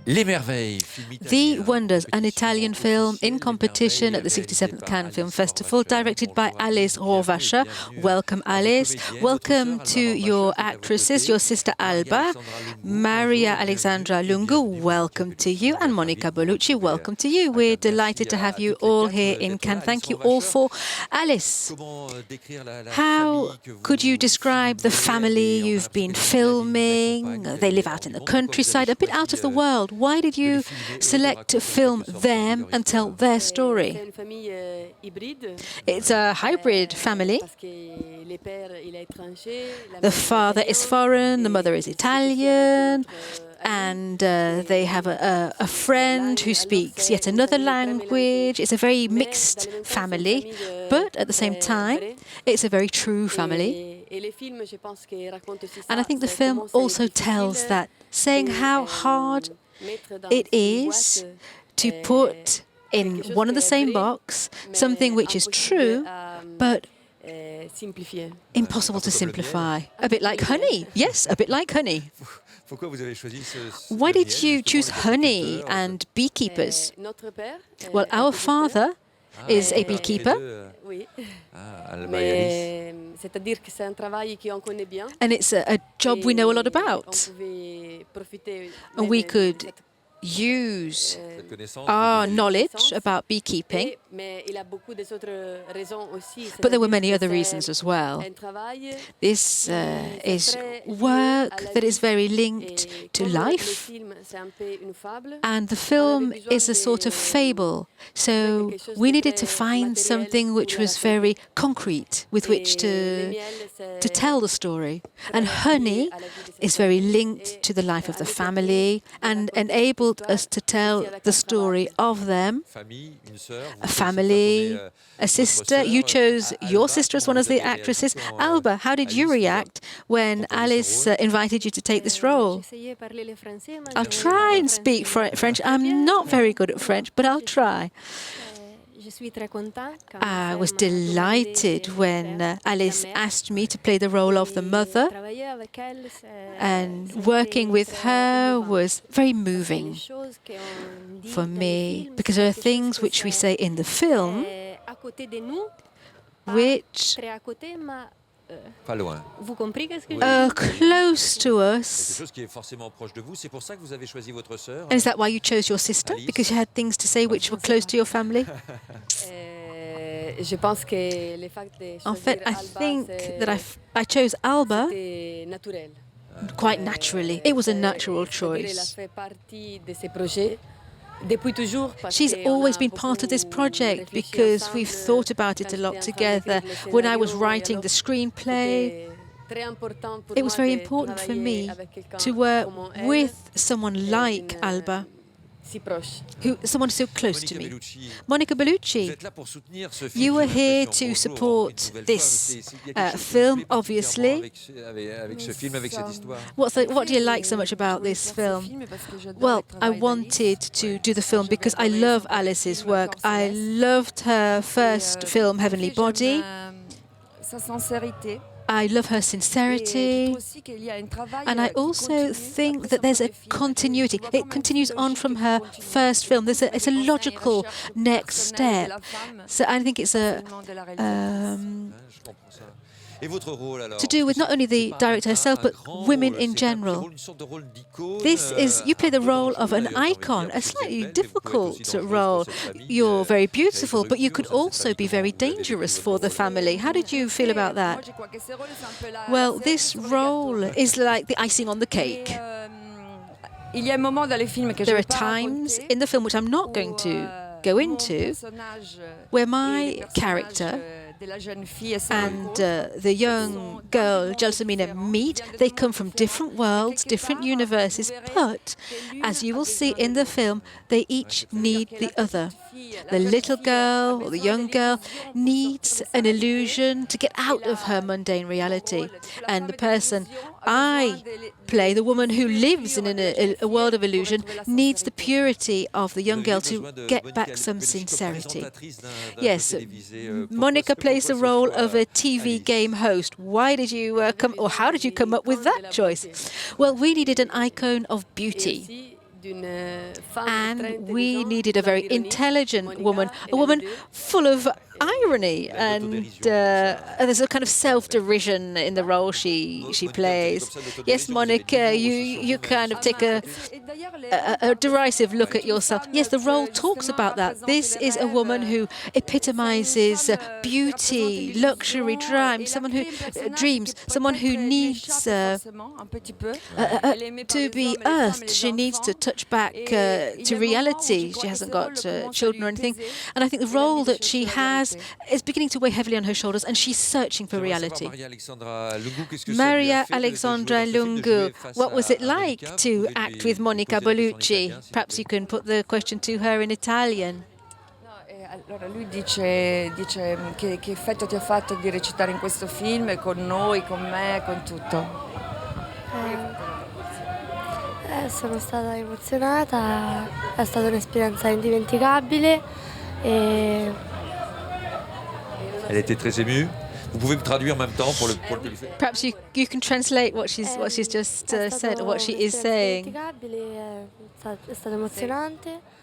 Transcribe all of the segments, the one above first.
The Wonders, an Italian film in competition at the 67th Cannes Film Festival, directed by Alice Rohrwacher. Welcome, Alice. Welcome to your actresses, your sister Alba, Maria Alexandra Lungu, welcome to you, and Monica Bellucci, welcome to you. We're delighted to have you all here in Cannes. Thank you all for Alice. How could you describe the family you've been filming? They live out in the countryside, a bit out of the world. Why did you select to film them and tell their story? It's a hybrid family. The father is foreign, the mother is Italian, and they have a friend who speaks yet another language. It's a very mixed family, but at the same time, it's a very true family. And I think the film also tells that, saying how hard it is to put in one and the same box something which is true, but impossible to simplify. A bit like honey. Yes, a bit like honey. Why did you choose honey and beekeepers? Well, our father is a beekeeper. And it's a job we know a lot about. And we could use our knowledge about beekeeping, but there were many other reasons as well. This is work that is very linked to life, and the film is a sort of fable. So we needed to find something which was very concrete with which to tell the story. And honey is very linked to the life of the family and enabled us to tell the story of them. A family, a sister. You chose your sister as one of the actresses. Alba, how did you react when Alice invited you to take this role? I'll try and speak French. I'm not very good at French, but I'll try. I was delighted when Alice asked me to play the role of the mother, and working with her was very moving for me, because there are things which we say in the film which are close to us. And is that why you chose your sister? Because you had things to say which were close to your family? En fait, I think that I chose Alba quite naturally. It was a natural choice. She's always been part of this project because we've thought about it a lot together. When I was writing the screenplay, it was very important for me to work with someone like Alba, someone so close to me. Monica Bellucci, you were here to support this film, obviously. What do you like so much about this film? Well, I wanted to do the film because I love Alice's work. I loved her first film, Heavenly Body. I love her sincerity, and I also think that there's a continuity. It continues on from her first film. It's a logical next step. So I think it's to do with not only the director herself, but women in general. This is, you play the role of an icon, a slightly difficult role. You're very beautiful, but you could also be very dangerous for the family. How did you feel about that? Well, this role is like the icing on the cake. There are times in the film, which I'm not going to go into, where my character and the young girl, Gelsomina, meet. They come from different worlds, different universes, but, as you will see in the film, they each need the other. The little girl, or the young girl, needs an illusion to get out of her mundane reality. And the person I play, the woman who lives in a world of illusion, needs the purity of the young girl to get back some sincerity. Yes, Monica plays the role of a TV game host. Why did you how did you come up with that choice? Well, we needed an icon of beauty. And we needed a very intelligent woman, a woman full of irony, and there's a kind of self-derision in the role she plays. Yes, Monica, you kind of take a derisive look at yourself. Yes, the role talks about that. This is a woman who epitomizes beauty, luxury, dreams, someone who needs to be earthed. She needs to touch back to reality. She hasn't got children or anything. And I think the role that she has is beginning to weigh heavily on her shoulders, and she's searching for reality. Maria Alexandra Lungu, what was it like to act with Monica Bellucci? Perhaps you can put the question to her in Italian. Allora lui dice che effetto ti ha fatto di recitare in questo film con noi, con me, con tutto. Sono stata emozionata, è stata un'esperienza indimenticabile. Elle était très émue. Vous pouvez me traduire en même temps pour le public. Perhaps you can translate what she's just said, or what she is saying. È stato emozionante.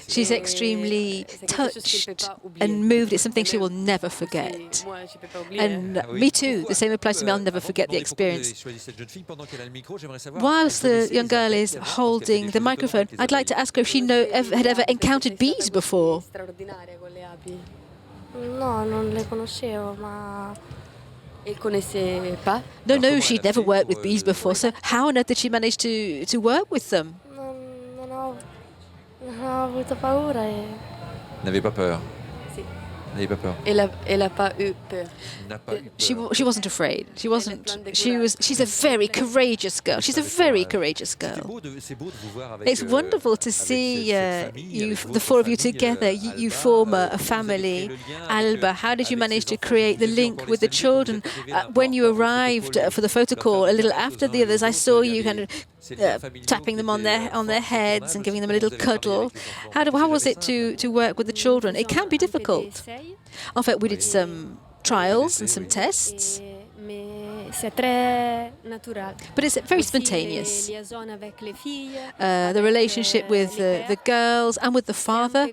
She's extremely touched and moved. It's something she will never forget. And me too, the same applies to me. I'll never forget the experience. Whilst the young girl is holding the microphone, I'd like to ask her if she had ever encountered bees before. No, non le conoscevo, ma... No, she'd never worked with bees before, so how on earth did she manage to work with them? Non ho avuto paura. N'avez pas peur. Elle a pas eu peur. She wasn't afraid. She's a very courageous girl. She's a very courageous girl. It's wonderful to see the four of you together. You form a family. Alba, how did you manage to create the link with the children? When you arrived for the photo call, a little after the others, I saw you kind of tapping them on their heads and giving them a little cuddle. How was it to work with the children? It can be difficult. En fait, we did some trials and some tests. But it's very spontaneous. The relationship with the girls and with the father,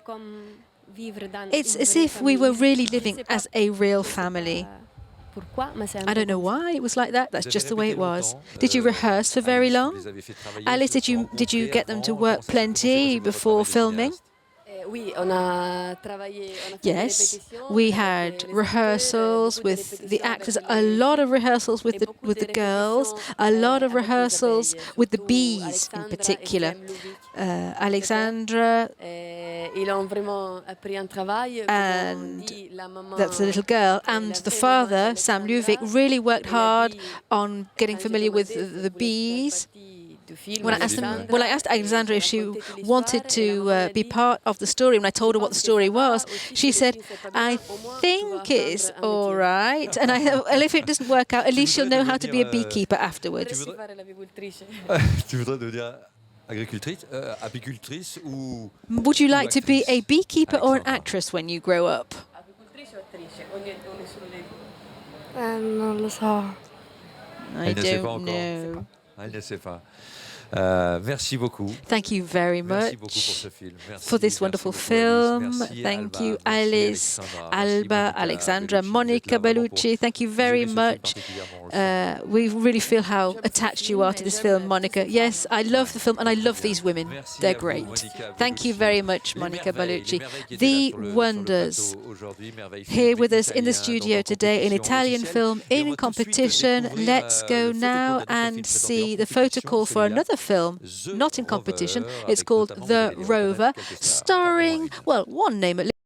it's as if we were really living as a real family. I don't know why it was like that. That's just the way it was. Did you rehearse for very long? Alice, did you get them to work plenty before filming? Yes, we had rehearsals with the actors, a lot of rehearsals with the girls, a lot of rehearsals with the bees in particular. Alexandra, and that's the little girl, and the father, Sam Luvic, really worked hard on getting familiar with the bees. When I asked Alexandra if she wanted to be part of the story, when I told her what the story was, she said, "I think it's all right, and if it doesn't work out, at least she'll know how to be a beekeeper afterwards." Would you like to be a beekeeper or an actress when you grow up? Non lo so. I don't know. Elle ne sait pas. Merci beaucoup. Thank you very much for this wonderful film. Thank you, Alice, Alba, Alexandra, Monica Bellucci. Thank you very much. We really feel how attached you are to this film, Monica. Yes, I love the film and I love these women. They're great. Thank you very much, Monica Bellucci. The Wonders, here with us in the studio today, an Italian film in competition. Let's go now and see the photo call for another film, not in competition. It's called The Rover, starring, well, one name at least.